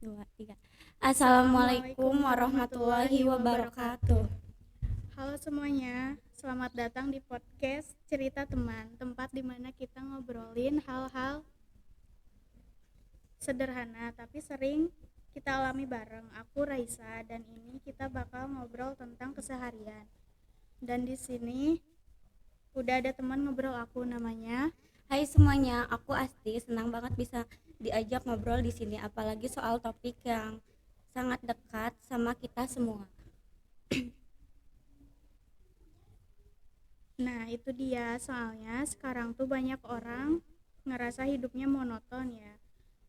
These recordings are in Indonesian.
Dua, tiga. Assalamualaikum Assalamualaikum warahmatullahi warahmatullahi wabarakatuh. wabarakatuh. Halo semuanya, selamat datang di podcast Cerita Teman, tempat di mana kita ngobrolin hal-hal sederhana tapi sering kita alami bareng. Aku Raisa dan ini kita bakal ngobrol tentang keseharian. Dan di sini udah ada teman ngobrol aku namanya. Hai semuanya, aku Asti. Senang banget bisa diajak ngobrol di sini, apalagi soal topik yang sangat dekat sama kita semua. Nah, itu dia soalnya sekarang tuh banyak orang ngerasa hidupnya monoton ya.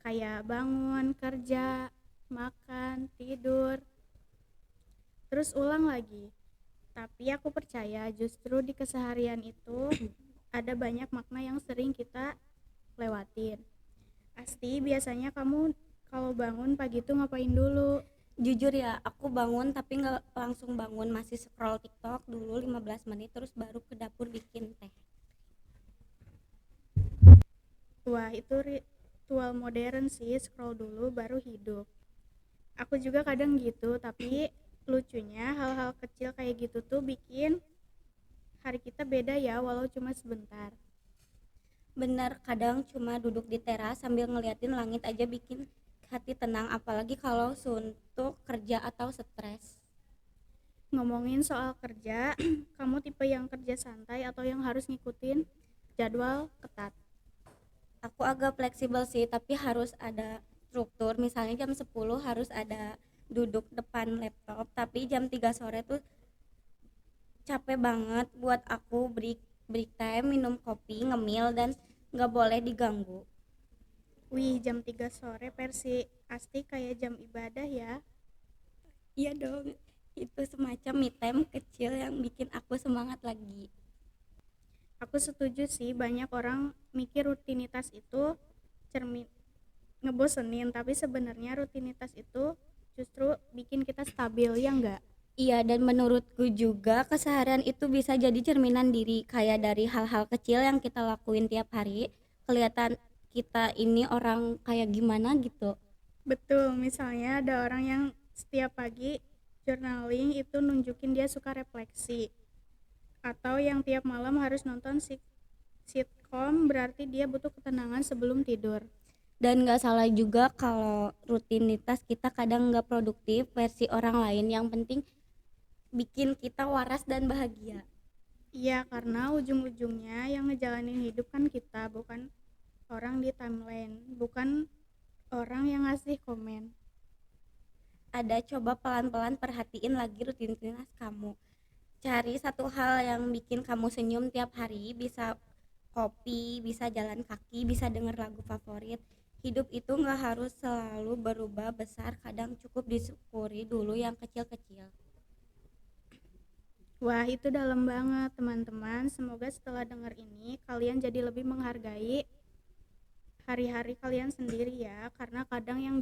Kayak bangun, kerja, makan, tidur, terus ulang lagi. Tapi aku percaya justru di keseharian itu ada banyak makna yang sering kita lewatin. Asti, biasanya kamu kalau bangun pagi tuh ngapain dulu? Jujur ya, aku bangun tapi nggak langsung bangun, masih scroll TikTok dulu 15 menit terus baru ke dapur bikin teh. Wah, itu ritual modern sih, scroll dulu baru hidup. Aku juga kadang gitu, tapi lucunya hal-hal kecil kayak gitu tuh bikin hari kita beda ya, walau cuma sebentar. Bener, kadang cuma duduk di teras sambil ngeliatin langit aja bikin hati tenang, apalagi kalau suntuk kerja atau stres. Ngomongin soal kerja, kamu tipe yang kerja santai atau yang harus ngikutin jadwal ketat? Aku agak fleksibel sih, tapi harus ada struktur. Misalnya jam 10 harus ada duduk depan laptop, tapi jam 3 sore tuh capek banget buat aku. Break time, minum kopi, ngemil, dan nggak boleh diganggu. Wih, jam 3 sore versi Asti kayak jam ibadah ya. Iya dong, itu semacam me time kecil yang bikin aku semangat lagi. Aku setuju sih, banyak orang mikir rutinitas itu cermin ngebosenin, tapi sebenarnya rutinitas itu justru bikin kita stabil ya enggak? Iya, dan menurutku juga keseharian itu bisa jadi cerminan diri, kayak dari hal-hal kecil yang kita lakuin tiap hari, kelihatan kita ini orang kayak gimana gitu. Betul, misalnya ada orang yang setiap pagi journaling itu nunjukin dia suka refleksi, atau yang tiap malam harus nonton sitcom berarti dia butuh ketenangan sebelum tidur. Dan nggak salah juga kalau rutinitas kita kadang nggak produktif versi orang lain, yang penting bikin kita waras dan bahagia. Iya, karena ujung-ujungnya yang ngejalanin hidup kan kita, bukan orang di timeline, bukan orang yang ngasih komen. Ada, coba pelan-pelan perhatiin lagi rutinitas kamu, cari satu hal yang bikin kamu senyum tiap hari. Bisa kopi, bisa jalan kaki, bisa denger lagu favorit. Hidup itu nggak harus selalu berubah besar, kadang cukup disyukuri dulu yang kecil-kecil. Wah, itu dalam banget teman-teman. Semoga setelah dengar ini kalian jadi lebih menghargai hari-hari kalian sendiri ya, karena kadang yang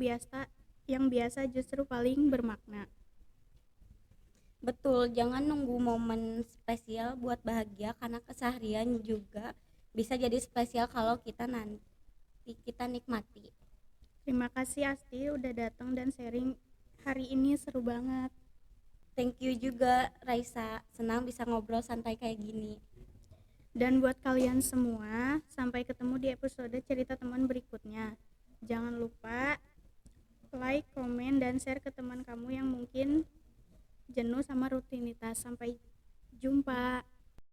biasa justru paling bermakna. Betul, jangan nunggu momen spesial buat bahagia, karena keseharian juga bisa jadi spesial kalau kita nikmati. Terima kasih Asti udah datang dan sharing hari ini, seru banget. Thank you juga Raisa, senang bisa ngobrol santai kayak gini. Dan buat kalian semua, sampai ketemu di episode cerita teman berikutnya. Jangan lupa like, komen, dan share ke teman kamu yang mungkin jenuh sama rutinitas. Sampai jumpa.